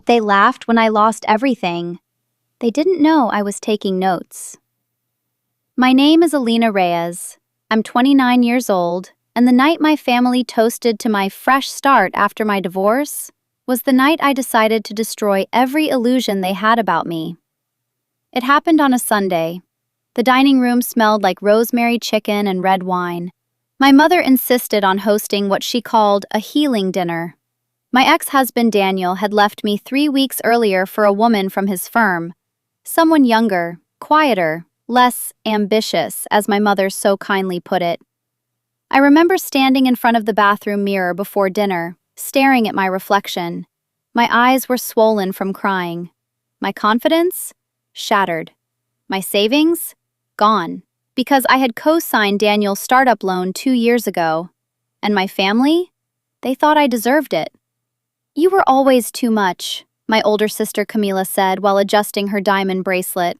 They laughed when I lost everything. They didn't know I was taking notes. My name is Alina Reyes. I'm 29 years old, and the night my family toasted to my fresh start after my divorce was the night I decided to destroy every illusion they had about me. It happened on a Sunday. The dining room smelled like rosemary chicken and red wine. My mother insisted on hosting what she called a healing dinner. My ex-husband Daniel had left me 3 weeks earlier for a woman from his firm, someone younger, quieter, less ambitious, as my mother so kindly put it. I remember standing in front of the bathroom mirror before dinner, staring at my reflection. My eyes were swollen from crying. My confidence? Shattered. My savings? Gone. Because I had co-signed Daniel's startup loan 2 years ago. And my family? They thought I deserved it. "You were always too much," my older sister Camila said while adjusting her diamond bracelet.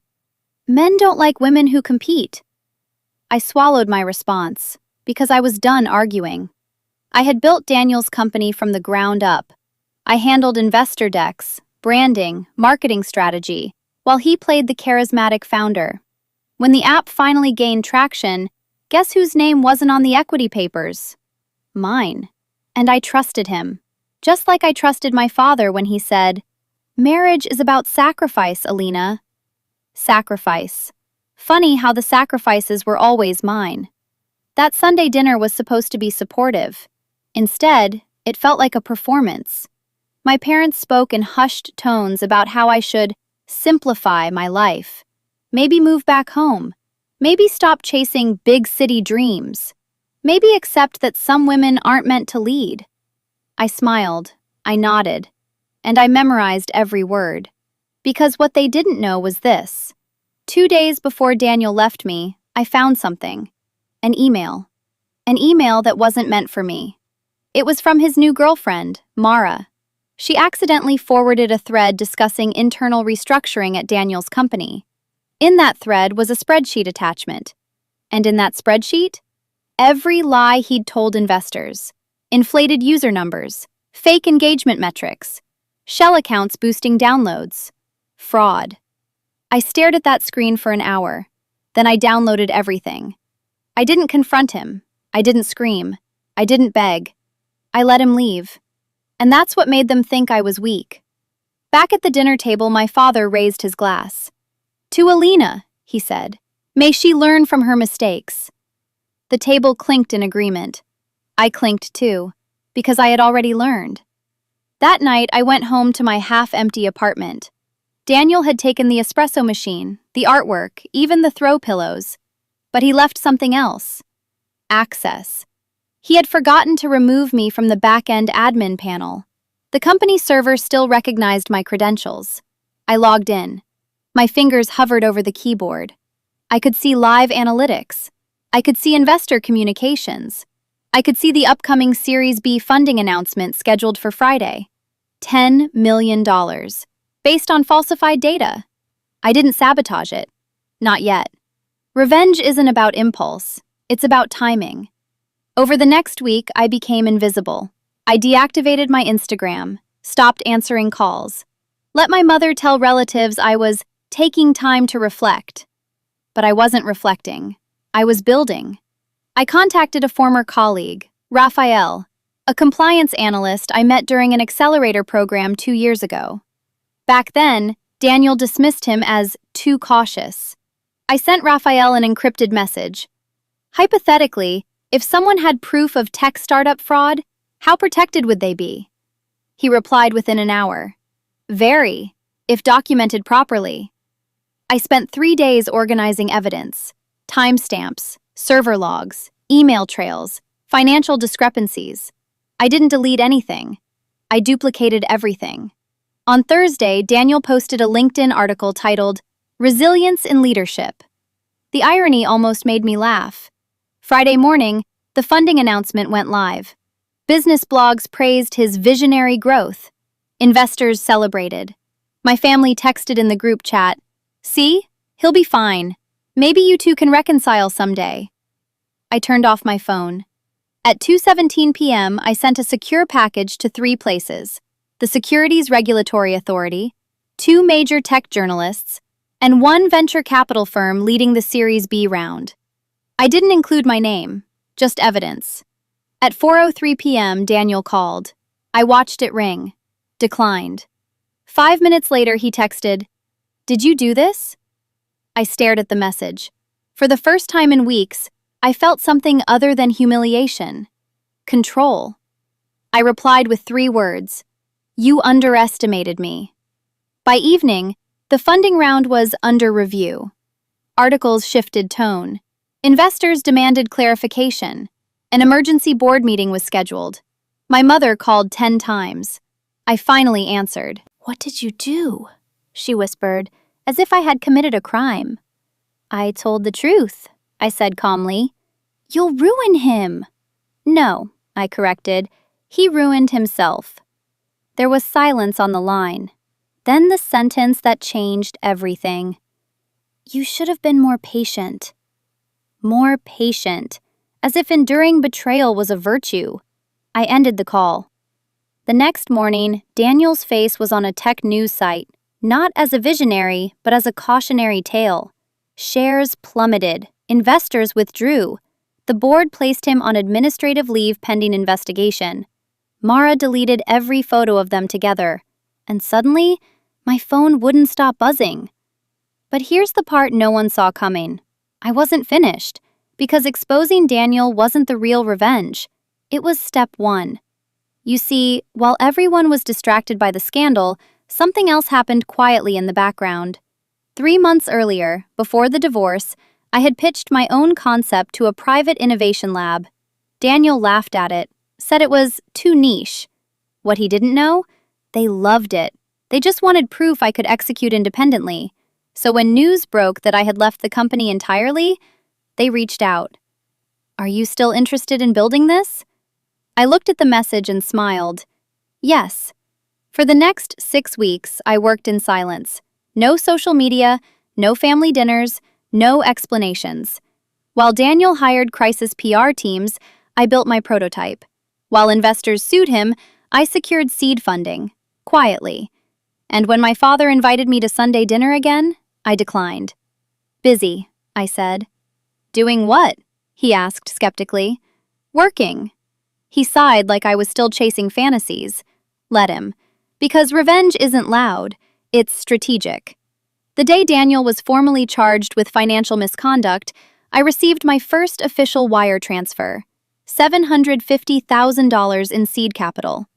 "Men don't like women who compete." I swallowed my response, because I was done arguing. I had built Daniel's company from the ground up. I handled investor decks, branding, marketing strategy, while he played the charismatic founder. When the app finally gained traction, guess whose name wasn't on the equity papers? Mine. And I trusted him. Just like I trusted my father when he said, "Marriage is about sacrifice, Alina." Sacrifice. Funny how the sacrifices were always mine. That Sunday dinner was supposed to be supportive. Instead, it felt like a performance. My parents spoke in hushed tones about how I should simplify my life. Maybe move back home. Maybe stop chasing big city dreams. Maybe accept that some women aren't meant to lead. I smiled, I nodded, and I memorized every word. Because what they didn't know was this. 2 days before Daniel left me, I found something. An email. An email that wasn't meant for me. It was from his new girlfriend, Mara. She accidentally forwarded a thread discussing internal restructuring at Daniel's company. In that thread was a spreadsheet attachment. And in that spreadsheet, every lie he'd told investors. Inflated user numbers, fake engagement metrics, shell accounts boosting downloads. Fraud. I stared at that screen for an hour. Then I downloaded everything. I didn't confront him. I didn't scream. I didn't beg. I let him leave. And that's what made them think I was weak. Back at the dinner table, my father raised his glass. "To Alina," he said. "May she learn from her mistakes." The table clinked in agreement. I clinked too, because I had already learned. That night, I went home to my half-empty apartment. Daniel had taken the espresso machine, the artwork, even the throw pillows. But he left something else. Access. He had forgotten to remove me from the back-end admin panel. The company server still recognized my credentials. I logged in. My fingers hovered over the keyboard. I could see live analytics. I could see investor communications. I could see the upcoming Series B funding announcement scheduled for Friday. $10 million, based on falsified data. I didn't sabotage it. Not yet. Revenge isn't about impulse. It's about timing. Over the next week, I became invisible. I deactivated my Instagram, stopped answering calls, let my mother tell relatives I was taking time to reflect. But I wasn't reflecting. I was building. I contacted a former colleague, Raphael, a compliance analyst I met during an accelerator program 2 years ago. Back then, Daniel dismissed him as too cautious. I sent Raphael an encrypted message. Hypothetically, if someone had proof of tech startup fraud, how protected would they be? He replied within an hour. Very, if documented properly. I spent 3 days organizing evidence, timestamps, server logs, email trails, financial discrepancies. I didn't delete anything. I duplicated everything. On Thursday, Daniel posted a LinkedIn article titled, "Resilience in Leadership." The irony almost made me laugh. Friday morning, the funding announcement went live. Business blogs praised his visionary growth. Investors celebrated. My family texted in the group chat, "See? He'll be fine. Maybe you two can reconcile someday." I turned off my phone. At 2:17 p.m., I sent a secure package to 3 places: the Securities Regulatory Authority, 2 major tech journalists, and 1 venture capital firm leading the Series B round. I didn't include my name, just evidence. At 4:03 p.m., Daniel called. I watched it ring. Declined. 5 minutes later, he texted, "Did you do this?" I stared at the message. For the first time in weeks, I felt something other than humiliation. Control. I replied with 3 words. "You underestimated me." By evening, the funding round was under review. Articles shifted tone. Investors demanded clarification. An emergency board meeting was scheduled. My mother called 10 times. I finally answered. "What did you do?" she whispered, as if I had committed a crime. "I told the truth," I said calmly. "You'll ruin him." "No," I corrected. "He ruined himself." There was silence on the line. Then the sentence that changed everything. "You should have been more patient." More patient, as if enduring betrayal was a virtue. I ended the call. The next morning, Daniel's face was on a tech news site, not as a visionary, but as a cautionary tale. Shares plummeted. Investors withdrew. The board placed him on administrative leave pending investigation. Mara deleted every photo of them together. And suddenly, my phone wouldn't stop buzzing. But here's the part no one saw coming. I wasn't finished, because exposing Daniel wasn't the real revenge. It was step 1. You see, while everyone was distracted by the scandal, something else happened quietly in the background. 3 months earlier, before the divorce, I had pitched my own concept to a private innovation lab. Daniel laughed at it, said it was too niche. What he didn't know? They loved it. They just wanted proof I could execute independently. So when news broke that I had left the company entirely, they reached out. "Are you still interested in building this?" I looked at the message and smiled. Yes. For the next 6 weeks, I worked in silence. No social media, no family dinners, no explanations. While Daniel hired crisis PR teams, I built my prototype. While investors sued him, I secured seed funding, quietly. And when my father invited me to Sunday dinner again, I declined. "Busy," I said. "Doing what?" he asked skeptically. "Working." He sighed like I was still chasing fantasies. Let him. Because revenge isn't loud, it's strategic. The day Daniel was formally charged with financial misconduct, I received my first official wire transfer. $750,000 in seed capital.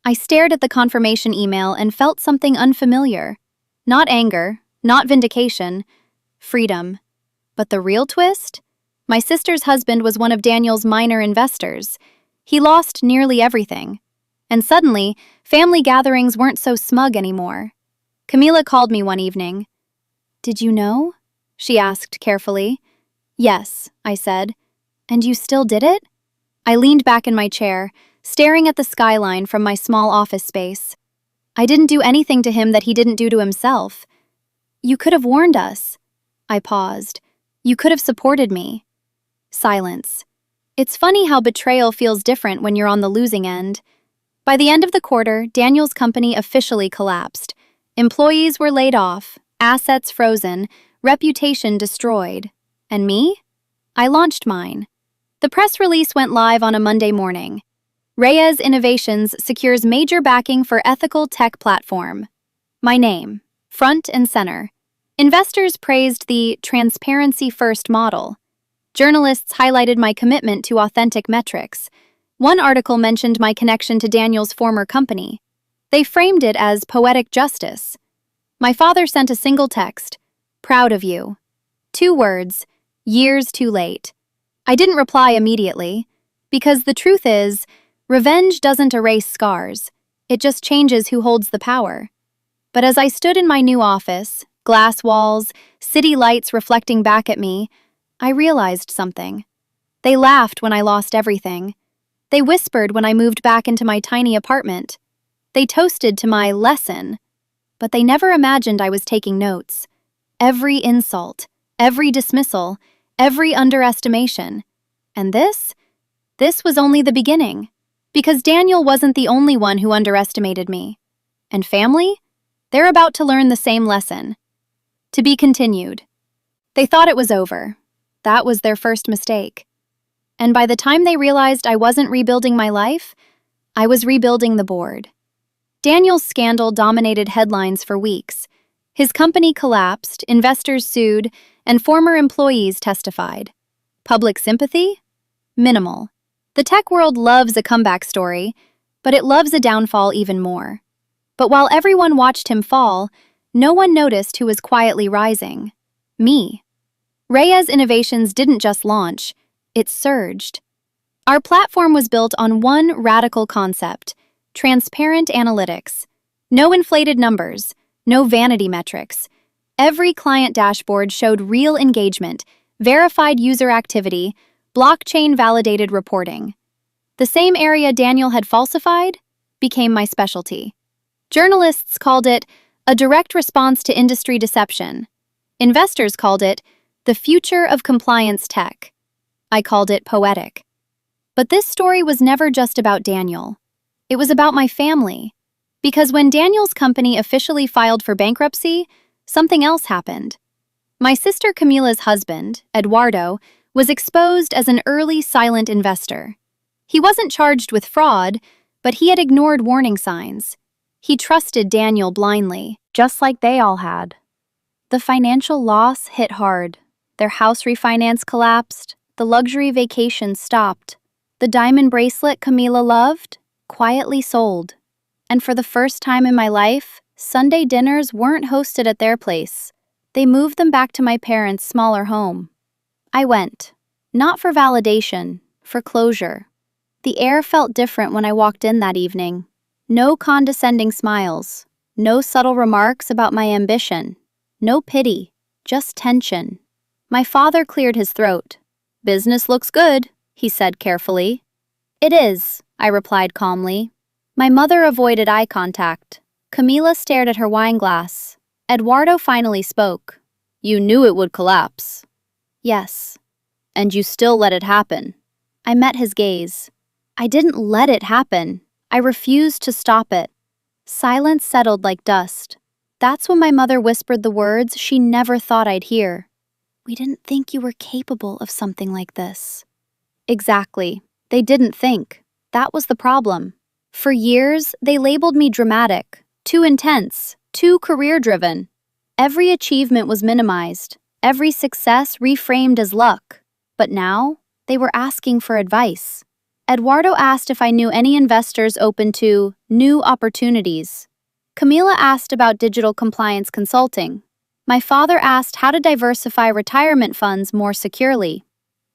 I stared at the confirmation email and felt something unfamiliar. Not anger, not vindication, freedom. But the real twist? My sister's husband was one of Daniel's minor investors. He lost nearly everything. And suddenly, family gatherings weren't so smug anymore. Camila called me one evening. "Did you know?" she asked carefully. "Yes," I said. "And you still did it?" I leaned back in my chair, staring at the skyline from my small office space. "I didn't do anything to him that he didn't do to himself." "You could have warned us." I paused. "You could have supported me." Silence. It's funny how betrayal feels different when you're on the losing end. By the end of the quarter, Daniel's company officially collapsed. Employees were laid off, assets frozen, reputation destroyed. And me? I launched mine. The press release went live on a Monday morning. Reyes Innovations secures major backing for ethical tech platform. My name, front and center. Investors praised the transparency-first model. Journalists highlighted my commitment to authentic metrics. One article mentioned my connection to Daniel's former company. They framed it as poetic justice. My father sent a single text, "Proud of you." 2 words, "Years too late." I didn't reply immediately, because the truth is, revenge doesn't erase scars. It just changes who holds the power. But as I stood in my new office, glass walls, city lights reflecting back at me, I realized something. They laughed when I lost everything. They whispered when I moved back into my tiny apartment. They toasted to my lesson. But they never imagined I was taking notes. Every insult, every dismissal, every underestimation. And this was only the beginning. Because Daniel wasn't the only one who underestimated me. And family? They're about to learn the same lesson. To be continued. They thought it was over. That was their first mistake. And by the time they realized I wasn't rebuilding my life, I was rebuilding the board. Daniel's scandal dominated headlines for weeks. His company collapsed, investors sued, and former employees testified. Public sympathy? Minimal. The tech world loves a comeback story, but it loves a downfall even more. But while everyone watched him fall, no one noticed who was quietly rising. Me. Reyes Innovations didn't just launch, it surged. Our platform was built on one radical concept: transparent analytics. No inflated numbers, no vanity metrics. Every client dashboard showed real engagement, verified user activity, blockchain-validated reporting. The same area Daniel had falsified became my specialty. Journalists called it a direct response to industry deception. Investors called it the future of compliance tech. I called it poetic. But this story was never just about Daniel. It was about my family. Because when Daniel's company officially filed for bankruptcy, something else happened. My sister Camila's husband, Eduardo, was exposed as an early silent investor. He wasn't charged with fraud, but he had ignored warning signs. He trusted Daniel blindly, just like they all had. The financial loss hit hard. Their house refinance collapsed. The luxury vacation stopped. The diamond bracelet Camila loved quietly sold. And for the first time in my life, Sunday dinners weren't hosted at their place. They moved them back to my parents' smaller home. I went, not for validation, for closure. The air felt different when I walked in that evening. No condescending smiles, no subtle remarks about my ambition, no pity, just tension. My father cleared his throat. "Business looks good," he said carefully. "It is," I replied calmly. My mother avoided eye contact. Camila stared at her wine glass. Eduardo finally spoke. "You knew it would collapse." "Yes." "And you still let it happen." I met his gaze. I didn't let it happen. I refused to stop it. Silence settled like dust. That's when my mother whispered the words she never thought I'd hear. "We didn't think you were capable of something like this." Exactly. They didn't think. That was the problem. For years, they labeled me dramatic, too intense, too career-driven. Every achievement was minimized, every success reframed as luck. But now, they were asking for advice. Eduardo asked if I knew any investors open to new opportunities. Camila asked about digital compliance consulting. My father asked how to diversify retirement funds more securely.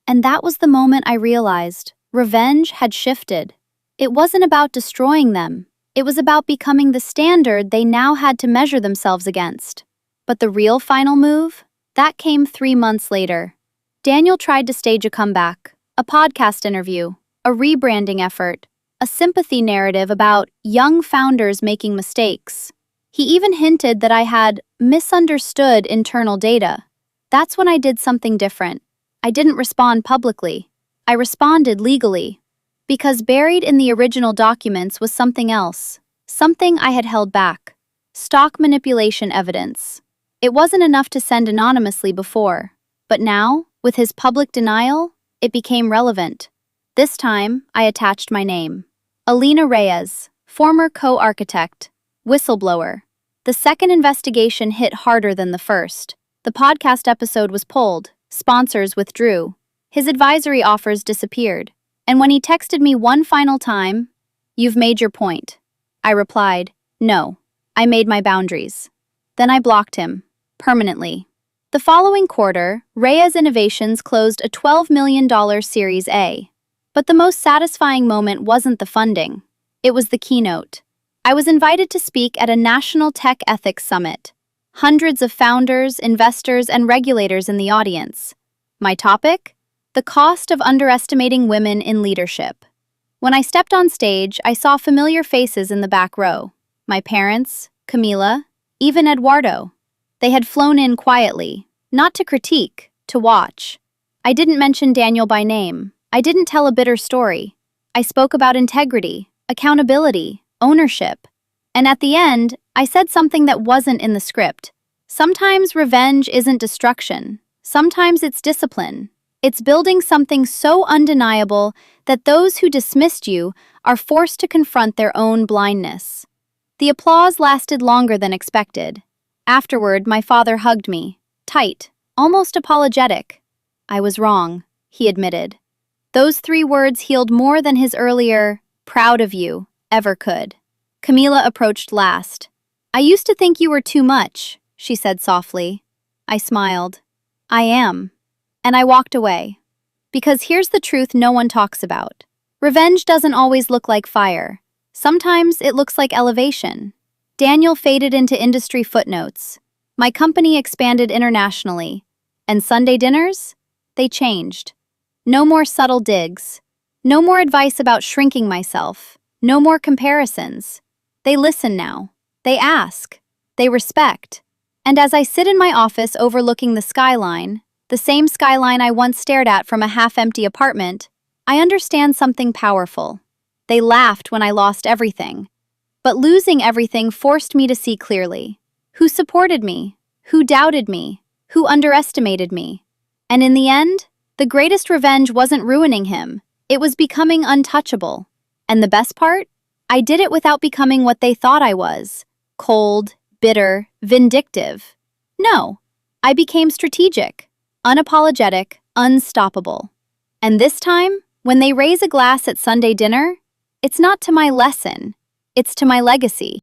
And that was the moment I realized revenge had shifted. It wasn't about destroying them. It was about becoming the standard they now had to measure themselves against. But the real final move? That came 3 months later. Daniel tried to stage a comeback, a podcast interview, a rebranding effort, a sympathy narrative about young founders making mistakes. He even hinted that I had misunderstood internal data. That's when I did something different. I didn't respond publicly. I responded legally. Because buried in the original documents was something else, something I had held back. Stock manipulation evidence. It wasn't enough to send anonymously before, but now, with his public denial, it became relevant. This time, I attached my name. Alina Reyes, former co-architect, whistleblower. The second investigation hit harder than the first. The podcast episode was pulled, sponsors withdrew. His advisory offers disappeared. And when he texted me one final time, "You've made your point," I replied, "No, I made my boundaries." Then I blocked him, permanently. The following quarter, Reyes Innovations closed a $12 million Series A. But the most satisfying moment wasn't the funding. It was the keynote. I was invited to speak at a national tech ethics summit. Hundreds of founders, investors, and regulators in the audience. My topic? The cost of underestimating women in leadership. When I stepped on stage, I saw familiar faces in the back row. My parents, Camila, even Eduardo. They had flown in quietly, not to critique, to watch. I didn't mention Daniel by name. I didn't tell a bitter story. I spoke about integrity, accountability, ownership. And at the end, I said something that wasn't in the script. Sometimes revenge isn't destruction. Sometimes it's discipline. It's building something so undeniable that those who dismissed you are forced to confront their own blindness. The applause lasted longer than expected. Afterward, my father hugged me, tight, almost apologetic. I was wrong, he admitted. Those 3 words healed more than his earlier, proud of you, ever could. Camila approached last. I used to think you were too much, she said softly. I smiled. I am. And I walked away. Because here's the truth no one talks about. Revenge doesn't always look like fire. Sometimes it looks like elevation. Daniel faded into industry footnotes. My company expanded internationally. And Sunday dinners? They changed. No more subtle digs. No more advice about shrinking myself. No more comparisons. They listen now. They ask. They respect. And as I sit in my office overlooking the skyline, the same skyline I once stared at from a half-empty apartment, I understand something powerful. They laughed when I lost everything. But losing everything forced me to see clearly. Who supported me? Who doubted me? Who underestimated me? And in the end, the greatest revenge wasn't ruining him. It was becoming untouchable. And the best part? I did it without becoming what they thought I was. Cold, bitter, vindictive. No, I became strategic, unapologetic, unstoppable. And this time, when they raise a glass at Sunday dinner, it's not to my lesson, it's to my legacy.